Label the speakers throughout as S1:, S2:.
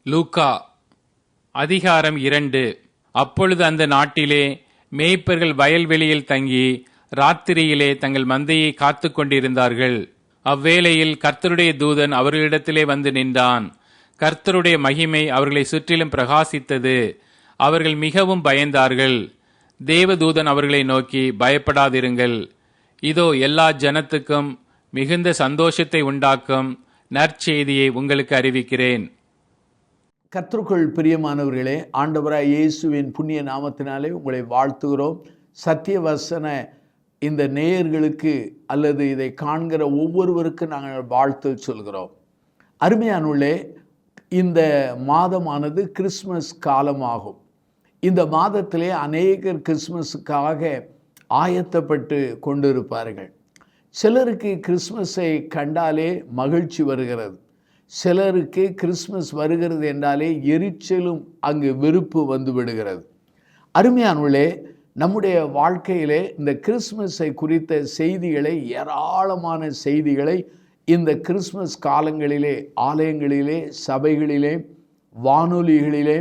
S1: லூக்கா அதிகாரம் 2. அப்பொழுது அந்த நாட்டிலே மேய்ப்பர்கள் வயல்வெளியில் தங்கி ராத்திரியிலே தங்கள் மந்தையை காத்து கொண்டிருந்தார்கள். அவ்வேளையில் கர்த்தருடைய தூதன் அவர்களிடத்திலே வந்து நின்றான். கர்த்தருடைய மகிமை அவர்களை சுற்றிலும் பிரகாசித்தது. அவர்கள் மிகவும் பயந்தார்கள். தேவதூதன் அவர்களை நோக்கி, பயப்படாதிருங்கள், இதோ எல்லா ஜனத்துக்கும் மிகுந்த சந்தோஷத்தை உண்டாக்கும் நற்செய்தியை உங்களுக்கு அறிவிக்கிறேன்.
S2: கர்த்தருக்குள் பிரியமானவர்களே, ஆண்டவராய் இயேசுவின் புண்ணிய நாமத்தினாலே உங்களை வாழ்த்துகிறோம். சத்திய வசன இந்த நேயர்களுக்கு அல்லது இதை காண்கிற ஒவ்வொருவருக்கும் நாங்கள் வாழ்த்து சொல்கிறோம். அருமையானுள்ளே, இந்த மாதமானது கிறிஸ்மஸ் காலமாகும். இந்த மாதத்திலே அநேகர் கிறிஸ்மஸுக்காக ஆயத்தப்பட்டு கொண்டிருப்பார்கள். சிலருக்கு கிறிஸ்மஸை கண்டாலே மகிழ்ச்சி வருகிறது. சிலருக்கு கிறிஸ்மஸ் வருகிறது என்றாலே எரிச்சலும் அங்கு வெறுப்பு வந்து விடுகிறது. அருமையானுள்ளே, நம்முடைய வாழ்க்கையிலே இந்த கிறிஸ்மஸை குறித்த செய்திகளை, ஏராளமான செய்திகளை இந்த கிறிஸ்மஸ் காலங்களிலே ஆலயங்களிலே, சபைகளிலே, வானொலிகளிலே,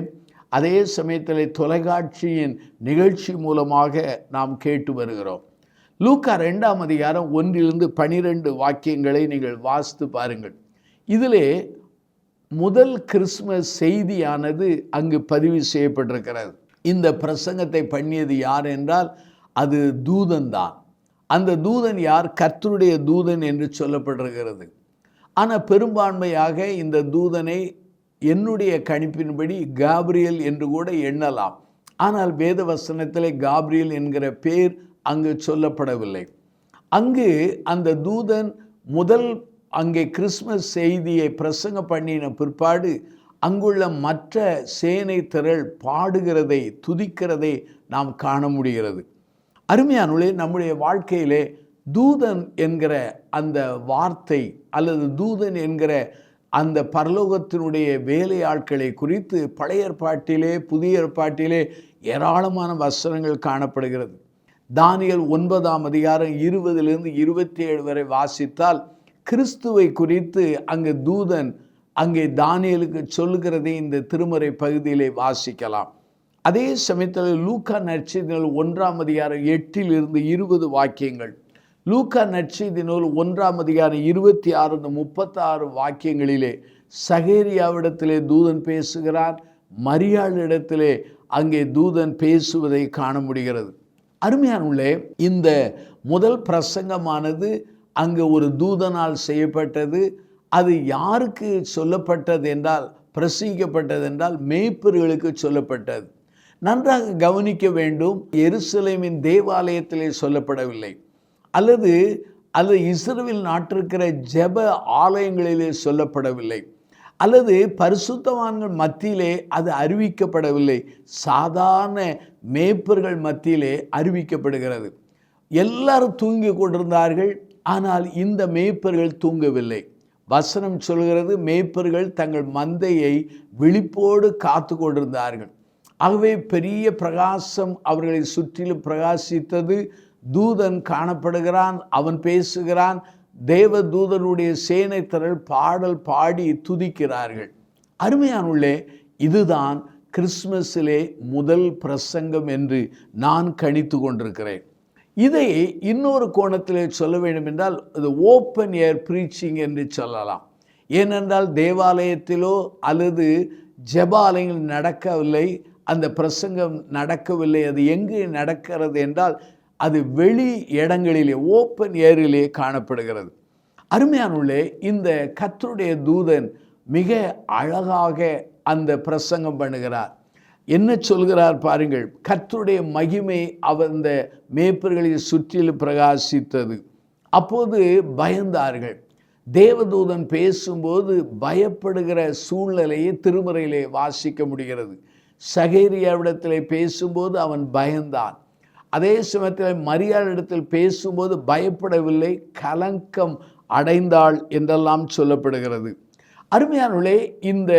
S2: அதே சமயத்தில் தொலைக்காட்சியின் நிகழ்ச்சி மூலமாக நாம் கேட்டு வருகிறோம். லூக்கா 2ஆம் அதிகாரம் 1-12 வாக்கியங்களை நீங்கள் வாசித்து பாருங்கள். இதிலே முதல் கிறிஸ்மஸ் செய்தியானது அங்கு பதிவு செய்யப்பட்டிருக்கிறது. இந்த பிரசங்கத்தை பண்ணியது யார் என்றால் அது தூதன் தான். அந்த தூதன் யார்? கர்த்தருடைய தூதன் என்று சொல்லப்பட்டிருக்கிறது. ஆனால் பெரும்பான்மையாக இந்த தூதனை என்னுடைய கணிப்பின்படி காபிரியல் என்று கூட எண்ணலாம். ஆனால் வேத வசனத்திலே காபிரியல் என்கிற பேர் அங்கு சொல்லப்படவில்லை. அங்கு அந்த தூதன் முதல் அங்கே கிறிஸ்மஸ் செய்தியை பிரசங்க பண்ணின பிற்பாடு அங்குள்ள மற்ற சேனை திரள் பாடுகிறதை, துதிக்கிறதை நாம் காண முடிகிறது. அருமையானுள்ளே, நம்முடைய வாழ்க்கையிலே தூதன் என்கிற அந்த வார்த்தை அல்லது தூதன் என்கிற அந்த பரலோகத்தினுடைய வேலையாட்களை குறித்து பழைய ஏற்பாட்டிலே, புதிய ஏற்பாட்டிலே ஏராளமான வசனங்கள் காணப்படுகிறது. தானியேல் 9ஆம் அதிகாரம் 20-27 வரை வாசித்தால் கிறிஸ்துவை குறித்து அங்கு தூதன் அங்கே தானியேலுக்கு சொல்லுகிறதை இந்த திருமறை பகுதியிலே வாசிக்கலாம். அதே சமயத்தில் லூக்கா நற்செய்தி நூல் 1ஆம் அதிகாரம் 8-20 வாக்கியங்கள், லூக்கா நற்செய்தி நூல் 1ஆம் அதிகாரம் 26-36 வாக்கியங்களிலே சகேரியாவிடத்திலே தூதன் பேசுகிறான். மரியாளிடத்திலே அங்கே தூதன் பேசுவதை காண முடிகிறது. அருமையானுள்ளே, இந்த முதல் பிரசங்கமானது அங்கு ஒரு தூதனால் செய்யப்பட்டது. அது யாருக்கு சொல்லப்பட்டது என்றால், பிரசங்கிக்கப்பட்டது என்றால் மேய்ப்பர்களுக்கு சொல்லப்பட்டது. நன்றாக கவனிக்க வேண்டும், எருசலேமின் தேவாலயத்திலே சொல்லப்படவில்லை, அல்லது இஸ்ரவேல் நாட்டிற்கிற ஜெப ஆலயங்களிலே சொல்லப்படவில்லை, அல்லது பரிசுத்தவான்கள் மத்தியிலே அது அறிவிக்கப்படவில்லை. சாதாரண மேய்ப்பர்கள் மத்தியிலே அறிவிக்கப்படுகிறது. எல்லாரும் தூங்கி கொண்டிருந்தார்கள். ஆனால் இந்த மேய்ப்பர்கள் தூங்கவில்லை. வசனம் சொல்கிறது, மேய்ப்பர்கள் தங்கள் மந்தையை விழிப்போடு காத்து கொண்டிருந்தார்கள். ஆகவே பெரிய பிரகாசம் அவர்களை சுற்றிலும் பிரகாசித்தது. தூதன் காணப்படுகிறான், அவன் பேசுகிறான். தேவ தூதனுடைய சேனை திரள் பாடல் பாடி துதிக்கிறார்கள். அருமையானுள்ளே, இதுதான் கிறிஸ்மஸிலே முதல் பிரசங்கம் என்று நான் கணித்து கொண்டிருக்கிறேன். இதை இன்னொரு கோணத்திலே சொல்ல வேண்டும் என்றால் அது ஓப்பன் ஏர் ப்ரீச்சிங் என்று சொல்லலாம். ஏனென்றால் தேவாலயத்திலோ அல்லது ஜெபாலயங்கள் நடக்கவில்லை, அந்த பிரசங்கம் நடக்கவில்லை. அது எங்கே நடக்கிறது என்றால் அது வெளி இடங்களிலே, ஓப்பன் ஏரிலே காணப்படுகிறது. அருமையானுள்ளே, இந்த கர்த்தருடைய தூதன் மிக அழகாக அந்த பிரசங்கம் பண்ணுகிறார். என்ன சொல்கிறார் பாருங்கள். கர்த்தருடைய மகிமை அந்த மேய்ப்பர்களில் சுற்றிலும் பிரகாசித்தது. அப்போது பயந்தார்கள். தேவதூதன் பேசும்போது பயப்படுகிற சூழ்நிலையை திருமறையிலே வாசிக்க முடிகிறது. சகேரியாவிடத்திலே பேசும்போது அவன் பயந்தான். அதே சமயத்தில் மரியாளிடத்தில் பேசும்போது பயப்படவில்லை, கலங்கம் அடைந்தாள் என்றெல்லாம் சொல்லப்படுகிறது. அருமையானவர்களே, இந்த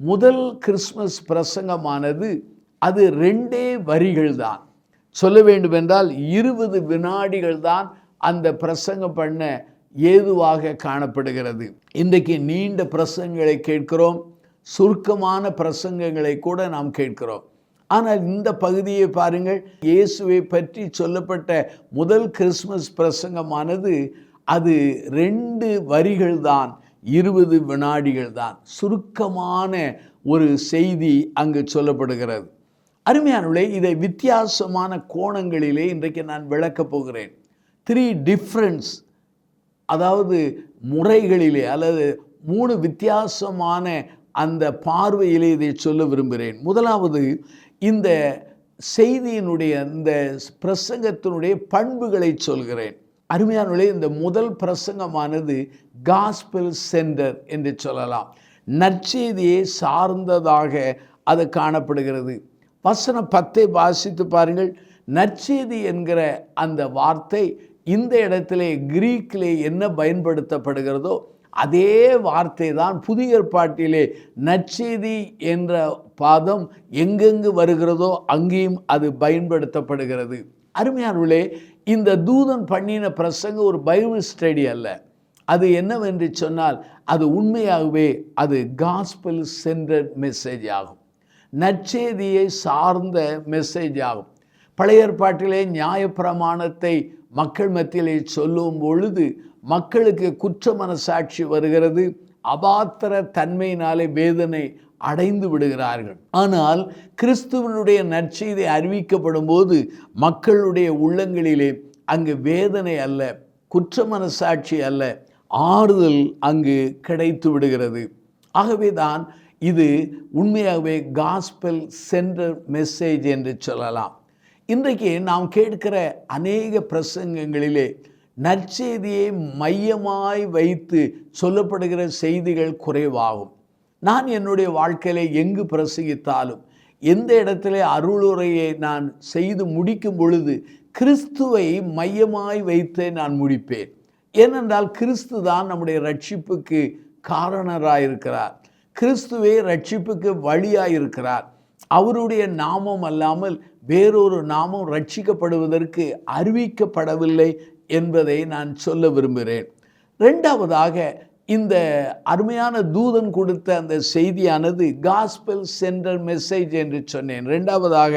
S2: முதல் கிறிஸ்மஸ் பிரசங்கமானது அது 2 வரிகள் தான். சொல்ல வேண்டுமென்றால் 20 வினாடிகள் தான் அந்த பிரசங்கம் பண்ண ஏதுவாக காணப்படுகிறது. இன்றைக்கு நீண்ட பிரசங்கங்களை கேட்கிறோம். சுருக்கமான பிரசங்கங்களை கூட நாம் கேட்கிறோம். ஆனால் இந்த பகுதியை பாருங்கள், இயேசுவை பற்றி சொல்லப்பட்ட முதல் கிறிஸ்மஸ் பிரசங்கமானது அது 2 வரிகள் தான், 20 வினாடிகள் தான். சுருக்கமான ஒரு செய்தி அங்கு சொல்லப்படுகிறது. அருமையானவர்களே, இதை வித்தியாசமான கோணங்களிலே இன்றைக்கு நான் விளக்கப் போகிறேன். 3 டிஃப்ரென்ஸ், அதாவது முறைகளிலே அல்லது 3 வித்தியாசமான அந்த பார்வையிலே இதை சொல்ல விரும்புகிறேன். முதலாவது, இந்த செய்தியினுடைய இந்த பிரசங்கத்தினுடைய பண்புகளை சொல்கிறேன். அருமையானவர்களே, இந்த முதல் பிரசங்கமானது காஸ்பல் சென்டர் என்று சொல்லலாம். நற்செய்தியை சார்ந்ததாக அது காணப்படுகிறது. வசனம் 10 வாசித்து பாருங்கள். நற்செய்தி என்கிற அந்த வார்த்தை இந்த இடத்திலே கிரீக்கிலே என்ன பயன்படுத்தப்படுகிறதோ அதே வார்த்தை தான் புதிய ஏற்பாட்டிலே நற்செய்தி என்ற பாதம் எங்கெங்கு வருகிறதோ அங்கேயும் அது பயன்படுத்தப்படுகிறது. அருமையானவர்களே, இந்த தூதன் பண்ணின பிரசங்கம் ஒரு பைபிள் ஸ்டடி அல்ல. அது என்னவென்று சொன்னால் அது உண்மையாகவே அது காஸ்பல் சென்டர்ட் மெசேஜ் ஆகும். நற்செய்தியை சார்ந்த மெசேஜ் ஆகும். பழைய ஏற்பாட்டிலே நியாயப்பிரமாணத்தை மக்கள் மத்தியிலே சொல்லும் பொழுது மக்களுக்கு குற்ற மனசாட்சி வருகிறது. அபாத்திர தன்மையினாலே வேதனை அடைந்து விடுகிறார்கள். ஆனால் கிறிஸ்துவனுடைய நற்செய்தி அறிவிக்கப்படும் போது மக்களுடைய உள்ளங்களிலே அங்கு வேதனை அல்ல, குற்ற மனசாட்சி அல்ல, ஆறுதல் அங்கு கிடைத்து விடுகிறது. ஆகவே தான் இது உண்மையாகவே காஸ்பல் சென்டர் மெசேஜ் என்று சொல்லலாம். இன்றைக்கு நாம் கேட்கிற அநேக பிரசங்கங்களிலே நற்செய்தியை மையமாய் வைத்து சொல்லப்படுகிற செய்திகள் குறைவாகும். நான் என்னுடைய வாழ்க்கையிலே எங்கு பிரசங்கித்தாலும், எந்த இடத்திலே அருளுரையை நான் செய்து முடிக்கும் பொழுது கிறிஸ்துவை மையமாய் வைத்து நான் முடிப்பேன். ஏனென்றால் கிறிஸ்து தான் நம்முடைய ரட்சிப்புக்கு காரணராயிருக்கிறார். கிறிஸ்துவே ரட்சிப்புக்கு வழியாயிருக்கிறார். அவருடைய நாமம் அல்லாமல் வேறொரு நாமம் ரட்சிக்கப்படுவதற்கு அறிவிக்கப்படவில்லை என்பதை நான் சொல்ல விரும்புகிறேன். 2வதாக, இந்த அருமையான தூதன் கொடுத்த அந்த செய்தியானது காஸ்பல் சென்டர் மெசேஜ் என்று சொன்னேன். 2வதாக,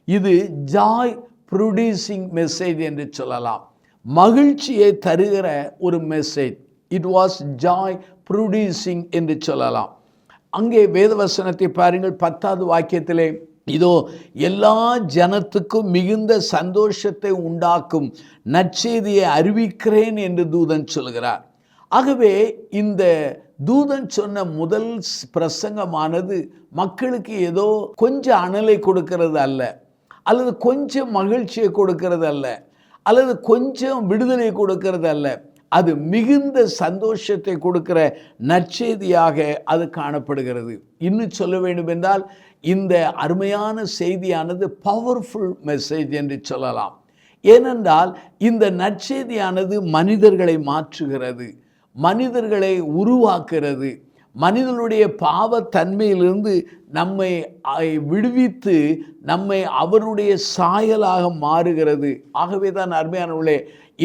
S2: இது ஜாய் ப்ரொடியூசிங் மெசேஜ் என்று சொல்லலாம். மகிழ்ச்சியை தருகிற ஒரு message. It was Joy producing என்று சொல்லலாம். அங்கே வேதவசனத்தை பாருங்கள், 10வது வாக்கியத்திலே, இதோ எல்லா ஜனத்துக்கும் மிகுந்த சந்தோஷத்தை உண்டாக்கும் நற்செய்தியை அறிவிக்கிறேன் என்று தூதன் சொல்கிறார். ஆகவே இந்த தூதன் சொன்ன முதல் பிரசங்கமானது மக்களுக்கு ஏதோ கொஞ்சம் அனலை கொடுக்கிறது அல்ல, அல்லது கொஞ்சம் மகிழ்ச்சியை கொடுக்கிறது அல்ல, அல்லது கொஞ்சம் விடுதலை கொடுக்கிறது அல்ல. அது மிகுந்த சந்தோஷத்தை கொடுக்கிற நற்செய்தியாக அது காணப்படுகிறது. இன்னும் சொல்ல வேண்டும் என்றால் இந்த அருமையான செய்தியானது பவர்ஃபுல் மெசேஜ் என்று சொல்லலாம். ஏனென்றால் இந்த நற்செய்தியானது மனிதர்களை மாற்றுகிறது, மனிதர்களை உருவாக்குகிறது, மனிதனுடைய பாவத்தன்மையிலிருந்து நம்மை விடுவித்து நம்மை அவருடைய சாயலாக மாறுகிறது. ஆகவே தான் அருமையானவர்களே,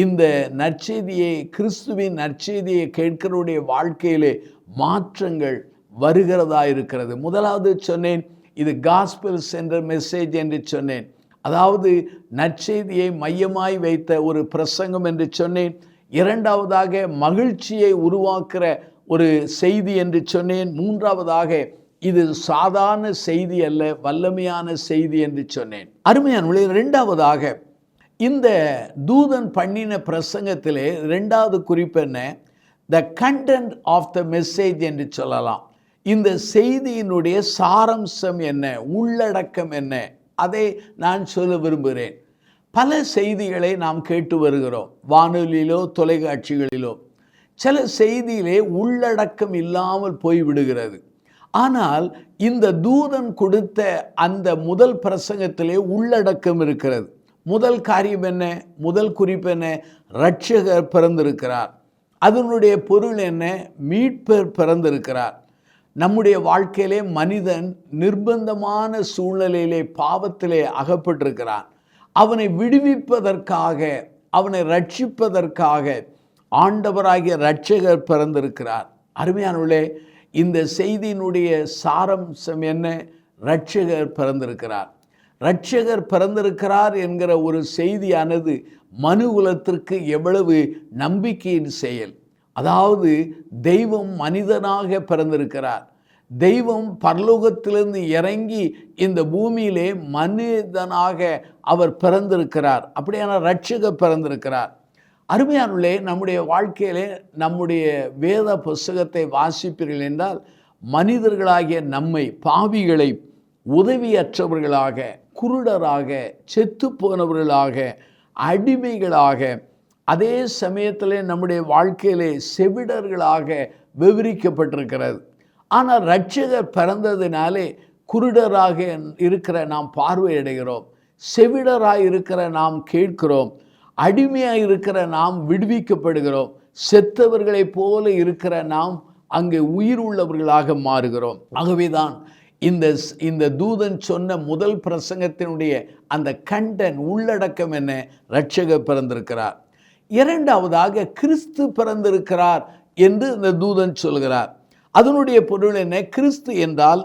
S2: இந்த நற்செய்தியை, கிறிஸ்துவின் நற்செய்தியை கேட்கிறவருடைய வாழ்க்கையிலே மாற்றங்கள் வருகிறதா இருக்கிறது. முதலாவது சொன்னேன், இது காஸ்பல் சென்டர் மெசேஜ் என்று சொன்னேன். அதாவது நற்செய்தியை மையமாய் வைத்த ஒரு பிரசங்கம் என்று சொன்னேன். 2வதாக, மகிழ்ச்சியை உருவாக்குற ஒரு செய்தி என்று சொன்னேன். 3வதாக, இது சாதாரண செய்தி அல்ல, வல்லமையான செய்தி என்று சொன்னேன். அருமையானவர்களே, 2வதாக, இந்த தூதன் பண்ணின பிரசங்கத்திலே 2வது குறிப்பு என்ன? The content of the message என்று சொல்லலாம். இந்த செய்தியினுடைய சாரம்சம் என்ன, உள்ளடக்கம் என்ன, அதை நான் சொல்ல விரும்புகிறேன். பல செய்திகளை நாம் கேட்டு வருகிறோம், வானொலியிலோ தொலைக்காட்சிகளிலோ. சில செய்தியிலே உள்ளடக்கம் இல்லாமல் போய்விடுகிறது. ஆனால் இந்த தூதன் கொடுத்த அந்த முதல் பிரசங்கத்திலே உள்ளடக்கம் இருக்கிறது. முதல் காரியம் என்ன? முதல் குறிப்பு என்ன? இரட்சகர் பிறந்திருக்கிறார். அதனுடைய பொருள் என்ன? மீட்பர் பிறந்திருக்கிறார். நம்முடைய வாழ்க்கையிலே மனிதன் நிர்பந்தமான சூழ்நிலையிலே பாவத்திலே அகப்பட்டிருக்கிறான். அவனை விடுவிப்பதற்காக, அவனை ரட்சிப்பதற்காக ஆண்டவராகிய இரட்சகர் பிறந்திருக்கிறார். அருமையானவர்களே, இந்த செய்தியினுடைய சாராம்சம் என்ன? இரட்சகர் பிறந்திருக்கிறார். இரட்சகர் பிறந்திருக்கிறார் என்கிற ஒரு செய்தியானது மனுகுலத்திற்கு எவ்வளவு நம்பிக்கையின் செயல். அதாவது தெய்வம் மனிதனாக பிறந்திருக்கிறார். தெய்வம் பரலோகத்திலிருந்து இறங்கி இந்த பூமியிலே மனிதனாக அவர் பிறந்திருக்கிறார். அப்படியான இரட்சகர் பிறந்திருக்கிறார். அருமையானவர்களே, நம்முடைய வாழ்க்கையிலே நம்முடைய வேத புஸ்தகத்தை வாசிப்பீர்கள் என்றால் மனிதர்களாகிய நம்மை, பாவிகளை, உதவியற்றவர்களாக, குருடராக, செத்து போனவர்களாக, அடிமைகளாக, அதே சமயத்திலே நம்முடைய வாழ்க்கையிலே செவிடர்களாக விவரிக்கப்பட்டிருக்கிறது. ஆனால் இரட்சகர் பிறந்ததினாலே குருடராக இருக்கிற நாம் பார்வையடைகிறோம், செவிடராக இருக்கிற நாம் கேட்கிறோம், அடிமையாக இருக்கிற நாம் விடுவிக்கப்படுகிறோம், செத்தவர்களைப் போல இருக்கிற நாம் அங்கே உயிர் உள்ளவர்களாக மாறுகிறோம். ஆகவேதான் இந்த தூதன் சொன்ன முதல் பிரசங்கத்தினுடைய அந்த கண்டன் உள்ளடக்கம் என்ன? இரட்சகர் பிறந்திருக்கிறார். இரண்டாவதாக கிறிஸ்து பிறந்திருக்கிறார் என்று இந்த தூதன் சொல்கிறார். அதனுடைய பொருள் என்ன? கிறிஸ்து என்றால்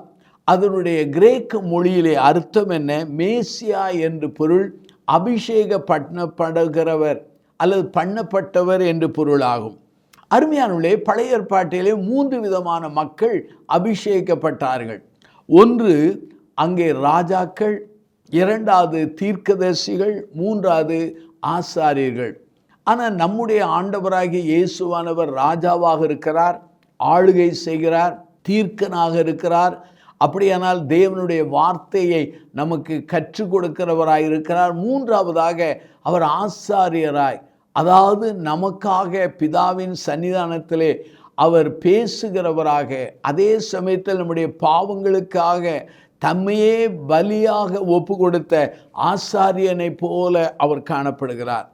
S2: அதனுடைய கிரேக்க மொழியிலே அர்த்தம் என்ன? மேசியா என்று பொருள். அபிஷேக பண்ணப்படுகிறவர் அல்லது பண்ணப்பட்டவர் என்று பொருளாகும். அருமையானவர்களே, பழைய ஏற்பாட்டிலே 3 விதமான மக்கள் அபிஷேகிக்கப்பட்டார்கள். ஒன்று அங்கே ராஜாக்கள், இரண்டாவது தீர்க்கதரிசிகள், மூன்றாவது ஆசாரியர்கள். ஆனால் நம்முடைய ஆண்டவராகிய இயேசுவானவர் ராஜாவாக இருக்கிறார், ஆளுகை செய்கிறார், தீர்க்கனாக இருக்கிறார். அப்படியானால் தேவனுடைய வார்த்தையை நமக்கு கற்றுக் கொடுக்கிறவராய் இருக்கிறார். மூன்றாவதாக அவர் ஆசாரியராய், அதாவது நமக்காக பிதாவின் சன்னிதானத்திலே அவர் பேசுகிறவராக, அதே சமயத்தில் நம்முடைய பாவங்களுக்காக தம்மையே பலியாக ஒப்பு கொடுத்த ஆசாரியனை போல அவர் காணப்படுகிறார்.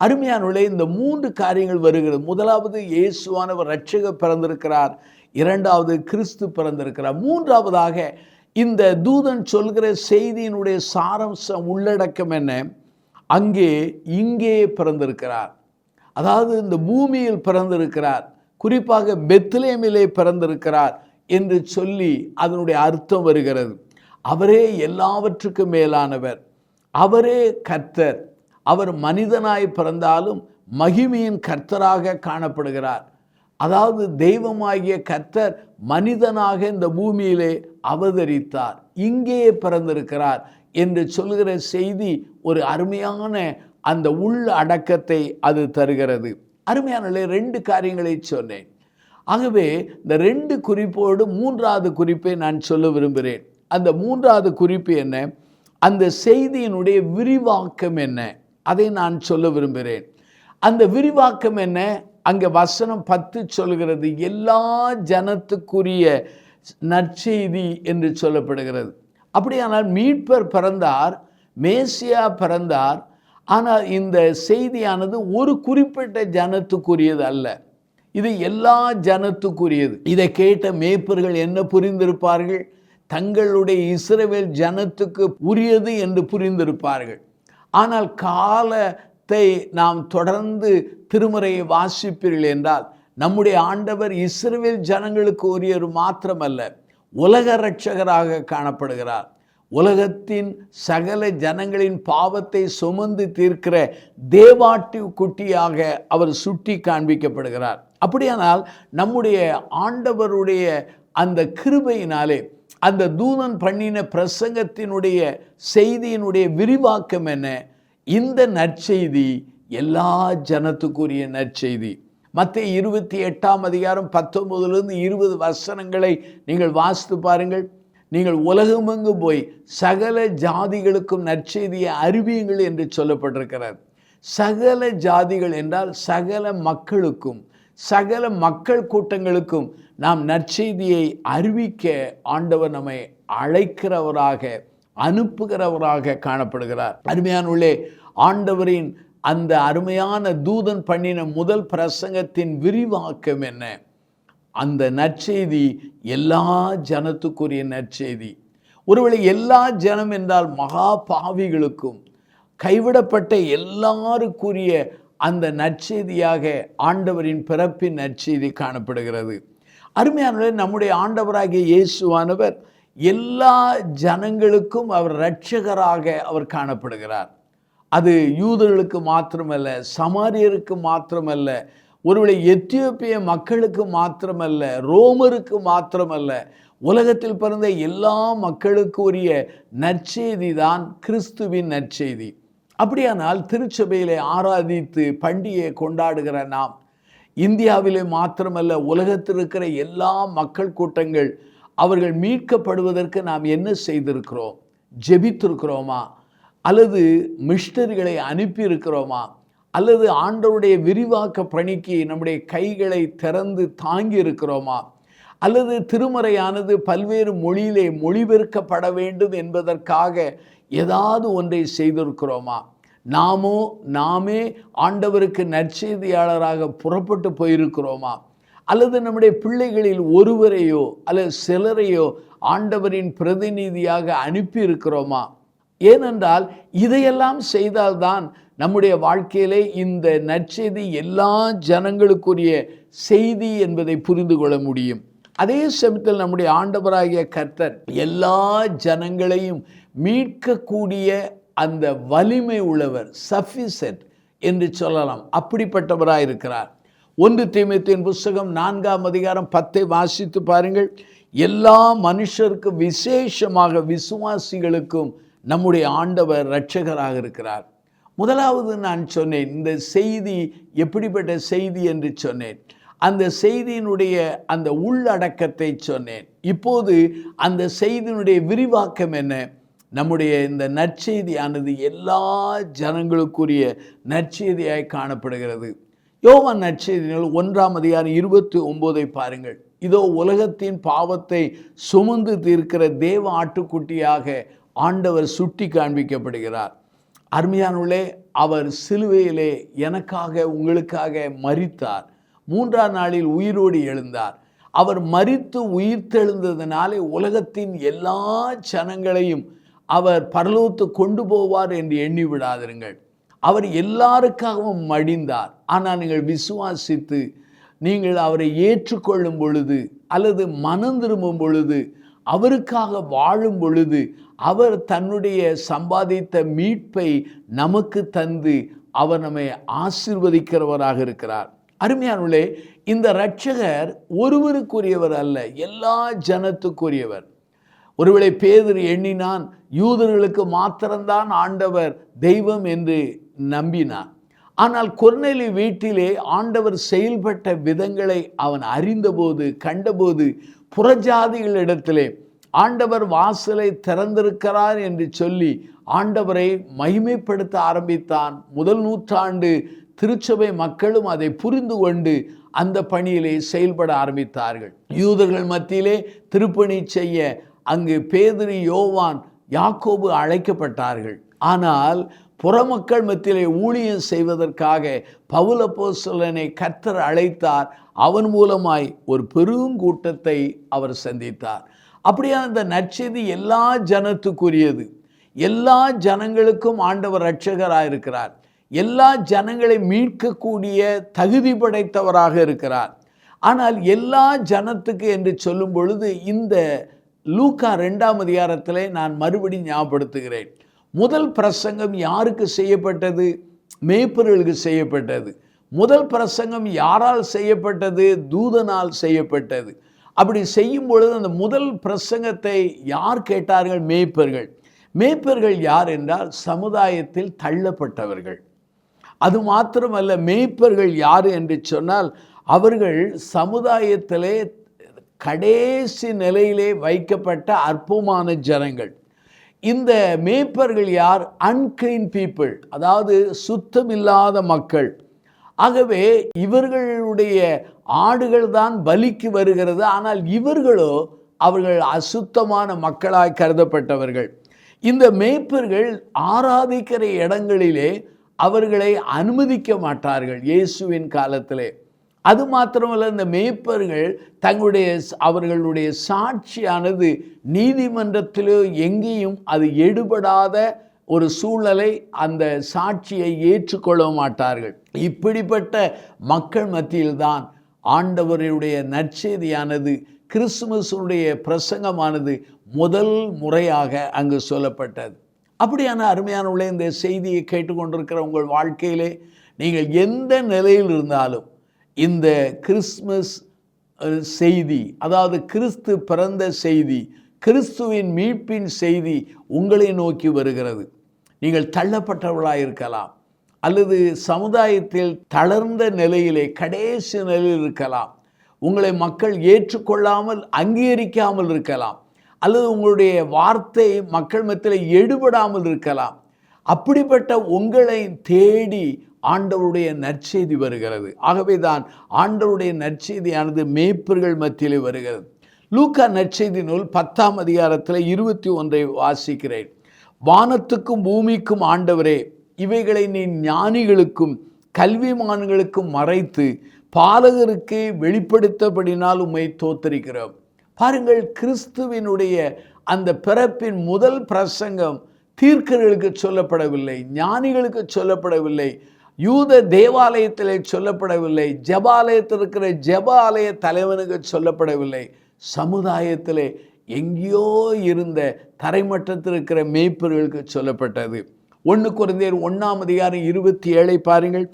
S2: அருமையானவர்களே, இந்த 3 காரியங்கள் வருகிறது. முதலாவது இயேசுவானவர் இரட்சகர் பிறந்திருக்கிறார், இரண்டாவது கிறிஸ்து பிறந்திருக்கிறார், மூன்றாவதாக இந்த தூதன் சொல்கிற செய்தியினுடைய சாராம்சம் உள்ளடக்கம் என்ன? இங்கே பிறந்திருக்கிறார். அதாவது இந்த பூமியில் பிறந்திருக்கிறார், குறிப்பாக பெத்லேமிலே பிறந்திருக்கிறார் என்று சொல்லி அதனுடைய அர்த்தம் வருகிறது. அவரே எல்லாவற்றுக்கும் மேலானவர், அவரே கர்த்தர். அவர் மனிதனாய் பிறந்தாலும் மகிமையின் கர்த்தராக காணப்படுகிறார். அதாவது தெய்வமாகிய கர்த்தர் மனிதனாக இந்த பூமியிலே அவதரித்தார், இங்கே பிறந்திருக்கிறார் என்று சொல்கிற செய்தி ஒரு அருமையான அந்த உள் அடக்கத்தை அது தருகிறது. அருமையானவர்களே, 2 காரியங்களை சொன்னேன். ஆகவே இந்த 2 குறிப்போடு 3வது குறிப்பை நான் சொல்ல விரும்புகிறேன். அந்த 3வது குறிப்பு என்ன? அந்த செய்தியினுடைய விரிவாக்கம் என்ன? அதை நான் சொல்ல விரும்புகிறேன். அந்த விரிவாக்கம் என்ன? அங்கே வசனம் 10 சொல்கிறது, எல்லா ஜனத்துக்குரிய நற்செய்தி என்று சொல்லப்படுகிறது. அப்படியானால் மீட்பர் பிறந்தார், மேசியா பிறந்தார். ஆனால் இந்த செய்தியானது ஒரு குறிப்பிட்ட ஜனத்துக்குரியது அல்ல, இது எல்லா ஜனத்துக்குரியது. இதை கேட்ட மேய்ப்பர்கள் என்ன புரிந்திருப்பார்கள்? தங்களுடைய இஸ்ரவேல் ஜனத்துக்கு உரியது என்று புரிந்திருப்பார்கள். ஆனால் காலத்தை நாம் தொடர்ந்து திருமறையை வாசிப்பீர்கள் என்றால் நம்முடைய ஆண்டவர் இஸ்ரவேல் ஜனங்களுக்கு உரியவர் மாத்திரமல்ல, உலக இரட்சகராக காணப்படுகிறார். உலகத்தின் சகல ஜனங்களின் பாவத்தை சுமந்து தீர்க்கிற தேவாட்டி குட்டியாக அவர் சுட்டி காண்பிக்கப்படுகிறார். அப்படியானால் நம்முடைய ஆண்டவருடைய அந்த கிருபையினாலே அந்த தூதன் பண்ணின பிரசங்கத்தினுடைய செய்தியினுடைய விரிவாக்கம் என்ன? இந்த நற்செய்தி எல்லா ஜனத்துக்குரிய நற்செய்தி. மத்தேயு 28ஆம் அதிகாரம் 19 20 வசனங்களை நீங்கள் வாசித்து பாருங்கள். நீங்கள் உலகமெங்கு போய் சகல ஜாதிகளுக்கும் நற்செய்தியை அறிவியுங்கள் என்று சொல்லப்பட்டிருக்கிறது. சகல ஜாதிகள் என்றால் சகல மக்களுக்கும், சகல மக்கள் கூட்டங்களுக்கும் நாம் நற்செய்தியை அறிவிக்க ஆண்டவர் நம்மை அழைக்கிறவராக, அனுப்புகிறவராக காணப்படுகிறார். அருமையானவர்களே, ஆண்டவரின் அந்த அருமையான தூதன் பண்ணின முதல் பிரசங்கத்தின் விரிவாக்கம் என்ன? அந்த நற்செய்தி எல்லா ஜனத்துக்குரிய நற்செய்தி. ஒருவேளை எல்லா ஜனம் என்றால் மகா பாவிகளுக்கும் கைவிடப்பட்ட எல்லாருக்குரிய அந்த நற்செய்தியாக ஆண்டவரின் பிறப்பின் நற்செய்தி காணப்படுகிறது. அருமையானவர்களே, நம்முடைய ஆண்டவராகிய இயேசுவானவர் எல்லா ஜனங்களுக்கும் அவர் இரட்சகராக அவர் காணப்படுகிறார். அது யூதர்களுக்கு மாத்திரமல்ல, சமாரியருக்கு மாத்திரமல்ல, ஒருவேளை எத்தியோப்பிய மக்களுக்கு மாத்திரமல்ல, ரோமருக்கு மாத்திரமல்ல, உலகத்தில் பிறந்த எல்லா மக்களுக்கு உரிய நற்செய்தி தான் கிறிஸ்துவின் நற்செய்தி. அப்படியானால் திருச்சபையிலே ஆராதித்து பண்டிகையை கொண்டாடுகிற நாம், இந்தியாவிலே மாத்திரமல்ல, உலகத்தில் இருக்கிற எல்லா மக்கள் கூட்டங்கள் அவர்கள் மீட்கப்படுவதற்கு நாம் என்ன செய்திருக்கிறோம்? ஜெபித்திருக்கிறோமா? அல்லது மிஷனரிகளை அனுப்பி இருக்கிறோமா? அல்லது ஆண்டவருடைய விரிவாக்க பணிக்கு நம்முடைய கைகளை திறந்து தாங்கி இருக்கிறோமா? அல்லது திருமறையானது பல்வேறு மொழியிலே மொழிபெயர்க்கப்பட வேண்டும் என்பதற்காக ஏதாவது ஒன்றை செய்திருக்கிறோமா? நாமே ஆண்டவருக்கு நற்செய்தியாளராக புறப்பட்டு போயிருக்கிறோமா? அல்லது நம்முடைய பிள்ளைகளில் ஒருவரையோ அல்லது சிலரையோ ஆண்டவரின் பிரதிநிதியாக அனுப்பி இருக்கிறோமா? ஏனென்றால் இதையெல்லாம் செய்தால்தான் நம்முடைய வாழ்க்கையிலே இந்த நற்செய்தி எல்லா ஜனங்களுக்குரிய செய்தி என்பதை புரிந்து கொள்ள முடியும். அதே சமயத்தில் நம்முடைய ஆண்டவராகிய கர்த்தர் எல்லா ஜனங்களையும் மீட்கக்கூடிய அந்த வலிமை உள்ளவர், சஃபிஷியன்ட் என்று சொல்லலாம். அப்படிப்பட்டவராக இருக்கிறார். 1 தீமோத்தேயுவின் புஸ்தகம் 4ஆம் அதிகாரம் 10 வாசித்து பாருங்கள். எல்லா மனுஷருக்கு, விசேஷமாக விசுவாசிகளுக்கும் நம்முடைய ஆண்டவர் இரட்சகராக இருக்கிறார். முதலாவது நான் சொன்னேன், இந்த செய்தி எப்படிப்பட்ட செய்தி என்று சொன்னேன். அந்த செய்தியினுடைய அந்த உள்ளடக்கத்தை சொன்னேன். இப்போது அந்த செய்தியினுடைய விரிவாக்கம் என்ன? நம்முடைய இந்த நற்செய்தியானது எல்லா ஜனங்களுக்குரிய நற்செய்தியாய் காணப்படுகிறது. யோவான் நற்செய்தி 1ஆம் அதிகாரம் 29 பாருங்கள். இதோ உலகத்தின் பாவத்தை சுமந்து தீர்க்கிற தேவ ஆட்டுக்குட்டியாக ஆண்டவர் சுட்டி காண்பிக்கப்படுகிறார். அருமையானவர்களே, அவர் சிலுவையிலே எனக்காக உங்களுக்காக மரித்தார். 3ஆம் நாளில் உயிரோடு எழுந்தார். அவர் மரித்து உயிர்த்தெழுந்ததினாலே உலகத்தின் எல்லா ஜனங்களையும் அவர் பரலோகத்துக்கு கொண்டு போவார் என்று எண்ணி விடாதிருங்கள். அவர் எல்லாருக்காகவும் மடிந்தார். ஆனால் நீங்கள் விசுவாசித்து நீங்கள் அவரை ஏற்றுக்கொள்ளும் பொழுது அல்லது மனம் திரும்பும் பொழுது, அவருக்காக வாழும் பொழுது, அவர் தன்னுடைய சம்பாதித்த மீட்பை நமக்கு தந்து அவர் நம்மை ஆசீர்வதிக்கிறவராக இருக்கிறார். அருமையானவர்களே, இந்த இரட்சகர் ஒருவருக்குரியவர் அல்ல, எல்லா ஜனத்துக்குரியவர். ஒருவேளை பேதுரு எண்ணினான் யூதர்களுக்கு மாத்திரம்தான் ஆண்டவர் தெய்வம் என்று நம்பினான். ஆனால் கொர்நேலியு வீட்டிலே ஆண்டவர் செயல்பட்ட விதங்களை அவன் அறிந்தபோது, கண்டபோது, புறஜாதிகளிடத்திலே ஆண்டவர் வாசலை திறந்திருக்கிறார் என்று சொல்லி ஆண்டவரை மகிமைப்படுத்த ஆரம்பித்தான். முதல் நூற்றாண்டு திருச்சபை மக்களும் அதை புரிந்து கொண்டு அந்த பணியிலே செயல்பட ஆரம்பித்தார்கள். யூதர்கள் மத்தியிலே திருப்பணி செய்ய அங்கு பேதுரு, யோவான், யாக்கோபு அழைக்கப்பட்டார்கள். ஆனால் புறமக்கள் மத்தியிலே ஊழியம் செய்வதற்காக பவுல் அப்போஸ்தலனை கர்த்தர் அழைத்தார். அவன் மூலமாய் ஒரு பெருங்கூட்டத்தை அவர் சந்தித்தார். அப்படியான இந்த நற்செய்தி எல்லா ஜனத்துக்குரியது. எல்லா ஜனங்களுக்கும் ஆண்டவர் இரட்சகராக இருக்கிறார். எல்லா ஜனங்களை மீட்கக்கூடிய தகுதி படைத்தவராக இருக்கிறார். ஆனால் எல்லா ஜனத்துக்கு என்று சொல்லும் பொழுது இந்த லூக்கா 2ஆம் அதிகாரத்திலே நான் மறுபடி ஞாபகப்படுத்துகிறேன். முதல் பிரசங்கம் யாருக்கு செய்யப்பட்டது? மேய்ப்பர்களுக்கு செய்யப்பட்டது. முதல் பிரசங்கம் யாரால் செய்யப்பட்டது? தூதனால் செய்யப்பட்டது. அப்படி செய்யும் பொழுது அந்த முதல் பிரசங்கத்தை யார் கேட்டார்கள்? மேய்ப்பர்கள். மேய்ப்பர்கள் யார் என்றால் சமுதாயத்தில் தள்ளப்பட்டவர்கள். அது மாத்திரமல்ல, மேய்ப்பர்கள் யார் என்று சொன்னால் அவர்கள் சமுதாயத்திலே கடைசி நிலையிலே வைக்கப்பட்ட அற்பமான ஜனங்கள். இந்த மேய்ப்பர்கள் யார்? அன்கிளீன் பீப்புள், அதாவது சுத்தமில்லாத மக்கள். ஆகவே இவர்களுடைய ஆடுகள் தான் பலிக்கு வருகிறது. ஆனால் இவர்களோ அவர்கள் அசுத்தமான மக்களாய் கருதப்பட்டவர்கள். இந்த மேய்ப்பர்கள் ஆராதிக்கிற இடங்களிலே அவர்களை அனுமதிக்க மாட்டார்கள் இயேசுவின் காலத்திலே. அது மாத்திரமல்ல, இந்த மேய்ப்பர்கள் அவர்களுடைய சாட்சியானது நீதிமன்றத்திலோ எங்கேயும் அது எடுபடாத ஒரு சூழலை அந்த சாட்சியை ஏற்றுக்கொள்ள மாட்டார்கள். இப்படிப்பட்ட மக்கள் மத்தியில்தான் ஆண்டவருடைய நற்செய்தியானது, கிறிஸ்துமஸுடைய பிரசங்கமானது முதல் முறையாக அங்கு சொல்லப்பட்டது. அப்படியான அருமையானவர்களே, இந்த செய்தியை கேட்டுக்கொண்டிருக்கிற உங்கள் வாழ்க்கையிலே நீங்கள் எந்த நிலையில் இருந்தாலும் இந்த கிறிஸ்துமஸ் செய்தி, அதாவது கிறிஸ்து பிறந்த செய்தி, கிறிஸ்துவின் மீட்பின் செய்தி உங்களை நோக்கி வருகிறது. நீங்கள் தள்ளப்பட்டவர்களாக இருக்கலாம், அல்லது சமுதாயத்தில் தளர்ந்த நிலையிலே கடைசி நிலையில் இருக்கலாம், உங்களை மக்கள் ஏற்றுக்கொள்ளாமல் அங்கீகரிக்காமல் இருக்கலாம், அல்லது உங்களுடைய வார்த்தை மக்கள் மத்தியில் எடுபடாமல் இருக்கலாம். அப்படிப்பட்ட உங்களை தேடி ஆண்டவருடைய நற்செய்தி வருகிறது. ஆகவே தான் ஆண்டவருடைய நற்செய்தியானது மேய்ப்பர்கள் மத்தியிலே வருகிறது. லூக்கா நற்செய்தி நூல் 10ஆம் அதிகாரத்தில் 21 வாசிக்கிறேன். வானத்துக்கும் பூமிக்கும் ஆண்டவரே, இவைகளை நீ ஞானிகளுக்கும் கல்விமான்களுக்கும் மறைத்து பாலகருக்கு வெளிப்படுத்தபடினால் உம்மை தோத்தரிக்கிறோம். பாருங்கள், கிறிஸ்துவினுடைய அந்த பிறப்பின் முதல் பிரசங்கம் தீர்க்கர்களுக்கு சொல்லப்படவில்லை, ஞானிகளுக்கு சொல்லப்படவில்லை, யூத தேவாலயத்தில் சொல்லப்படவில்லை, ஜெபாலயத்தில் இருக்கிற ஜெப ஆலய தலைவனுக்கு சொல்லப்படவில்லை. சமுதாயத்தில் எங்கேயோ இருந்த தரைமட்டத்தில் இருக்கிற மேய்ப்பர்களுக்கு சொல்லப்பட்டது. 1 கொரிந்தியர் 1ஆம் அதிகாரம் 27 பாருங்கள்.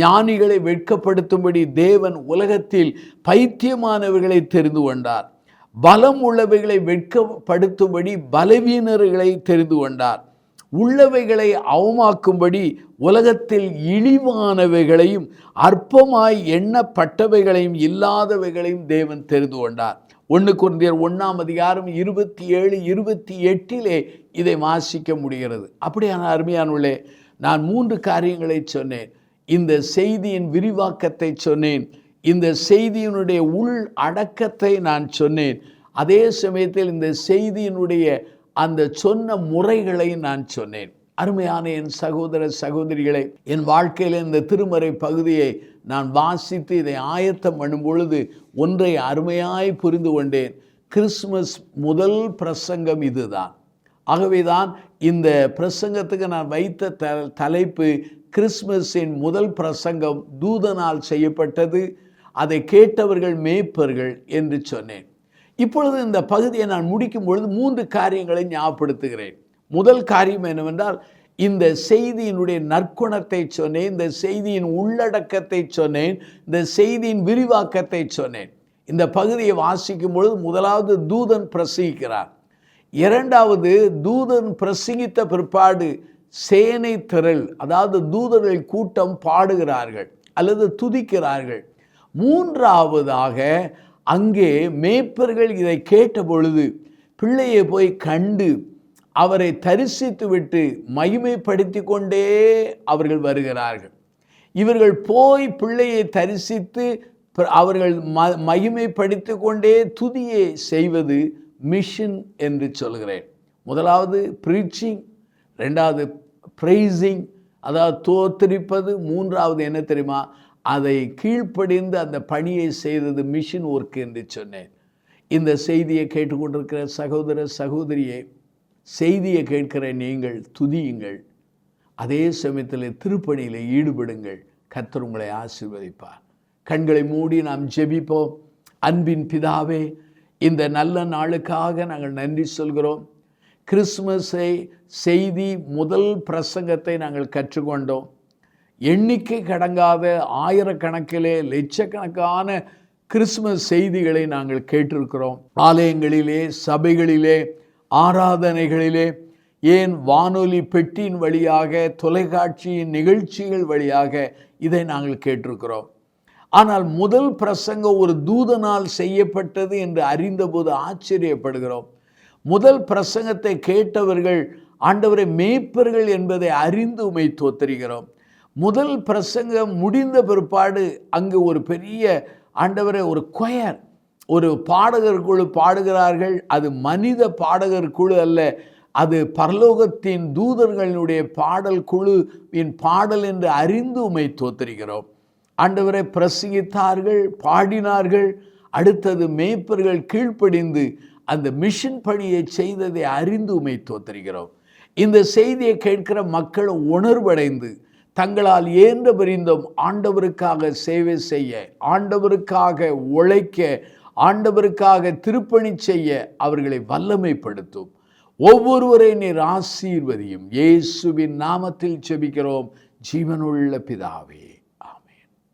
S2: ஞானிகளை வெட்கப்படுத்தும்படி தேவன் உலகத்தில் பைத்தியமானவர்களை தெரிந்து கொண்டார், பலம் உள்ளவைகளை வெட்கப்படுத்தும்படி பலவீனர்களை தெரிந்து கொண்டார், உள்ளவைகளை அவமாக்கும்படி உலகத்தில் இழிவானவைகளையும் அற்பமாய் எண்ணப்பட்டவைகளையும் இல்லாதவைகளையும் தேவன் தெரிந்து கொண்டார். 1 கொரிந்தியர் 1ஆம் அதிகாரம் 27, 28 இதை வாசிக்க முடிகிறது. அப்படியான அருமையானவர்களே, நான் 3 காரியங்களை சொன்னேன். இந்த செய்தியின் விரிவாக்கத்தை சொன்னேன், இந்த செய்தியினுடைய உள் அடக்கத்தை நான் சொன்னேன், அதே சமயத்தில் இந்த செய்தியினுடைய அந்த சொன்ன முறைகளை நான் சொன்னேன். அருமையான என் சகோதர சகோதரிகளை, என் வாழ்க்கையில் இந்த திருமறை பகுதியை நான் வாசித்து இதை ஆயத்தம் பண்ணும் பொழுது ஒன்றை அருமையாய் புரிந்து கொண்டேன். கிறிஸ்துமஸ் முதல் பிரசங்கம் இதுதான். ஆகவேதான் இந்த பிரசங்கத்துக்கு நான் வைத்த தலைப்பு கிறிஸ்துமஸின் முதல் பிரசங்கம் தூதனால் செய்யப்பட்டது, அதை கேட்டவர்கள் மேய்ப்பர்கள் என்று சொன்னேன். இப்பொழுது இந்த பகுதியை நான் முடிக்கும் பொழுது 3 காரியங்களை ஞாபகப்படுத்துகிறேன். முதல் காரியம் என்னவென்றால், இந்த செய்தியினுடைய நற்குணத்தை சொன்னேன், இந்த செய்தியின் உள்ளடக்கத்தை சொன்னேன், இந்த செய்தியின் விரிவாக்கத்தை சொன்னேன். இந்த பகுதியை வாசிக்கும் பொழுது முதலாவது தூதன் பிரசங்கிக்கிறார். இரண்டாவது, தூதன் பிரசங்கித்த பிற்பாடு சேனை திரள், அதாவது தூதர்கள் கூட்டம் பாடுகிறார்கள் அல்லது துதிக்கிறார்கள். மூன்றாவதாக, அங்கே மேய்ப்பர்கள் இதை கேட்ட பொழுது பிள்ளையை போய் கண்டு அவரை தரிசித்து விட்டு மகிமைப்படுத்தி கொண்டே அவர்கள் வருகிறார்கள். இவர்கள் போய் பிள்ளையை தரிசித்து அவர்கள் மகிமைப்படுத்தி கொண்டே துதியை செய்வது மிஷன் என்று சொல்கிறேன். முதலாவது ப்ரீச்சிங், ரெண்டாவது ப்ரைசிங், அதாவது தோத்தரிப்பது, மூன்றாவது என்ன தெரியுமா, அதை கீழ்ப்படிந்து அந்த பணியை செய்தது மிஷன் ஒர்க் என்று சொன்னேன். இந்த செய்தியை கேட்டுக்கொண்டிருக்கிற சகோதர சகோதரியே, செய்தியை கேட்கிற நீங்கள் துதியுங்கள், அதே சமயத்தில் திருப்பணியில் ஈடுபடுங்கள். கர்த்தர் உங்களை ஆசீர்வதிப்பார். கண்களை மூடி நாம் ஜெபிப்போம். அன்பின் பிதாவே, இந்த நல்ல நாளுக்காக நாங்கள் நன்றி சொல்கிறோம். கிறிஸ்துமஸை செய்தி முதல் பிரசங்கத்தை நாங்கள் கற்றுக்கொண்டோம். எண்ணிக்கை கடங்காத ஆயிரக்கணக்கிலே லட்சக்கணக்கான கிறிஸ்துமஸ் செய்திகளை நாங்கள் கேட்டிருக்கிறோம். ஆலயங்களிலே, சபைகளிலே, ஆராதனைகளிலே, ஏன் வானொலி பெட்டியின் வழியாக, தொலைக்காட்சியின் நிகழ்ச்சிகள் வழியாக இதை நாங்கள் கேட்டிருக்கிறோம். ஆனால் முதல் பிரசங்கம் ஒரு தூதனால் செய்யப்பட்டது என்று அறிந்தபோது ஆச்சரியப்படுகிறோம். முதல் பிரசங்கத்தை கேட்டவர்கள் ஆண்டவரை மேய்ப்பர்கள் என்பதை அறிந்து உம்மை தோத்தரிக்கிறோம். முதல் பிரசங்கம் முடிந்த பிற்பாடு அங்கு ஒரு பெரிய ஆண்டவரை ஒரு கொயர், ஒரு பாடகர் குழு பாடுகிறார்கள். அது மனித பாடகர் குழு அல்ல, அது பரலோகத்தின் தூதர்களுடைய பாடல் குழுவின் பாடல் என்று அறிந்து உம்மை தோத்தரிக்கிறோம். ஆண்டவரை பிரசங்கித்தார்கள், பாடினார்கள். அடுத்தது மேய்ப்பர்கள் கீழ்ப்படிந்து அந்த மிஷன் பணியை செய்ததை அறிந்து உம்மை தோத்தரிக்கிறோம். இந்த செய்தியை கேட்கிற மக்கள் உணர்வடைந்து தங்களால் இயன்ற பரிந்தும் ஆண்டவருக்காக சேவை செய்ய, ஆண்டவருக்காக உழைக்க, ஆண்டவருக்காக திருப்பணி செய்ய அவர்களை வல்லமைப்படுத்தும். ஒவ்வொருவரை நீர் ஆசீர்வதியும். இயேசுவின் நாமத்தில் ஜெபிக்கிறோம் ஜீவனுள்ள பிதாவே.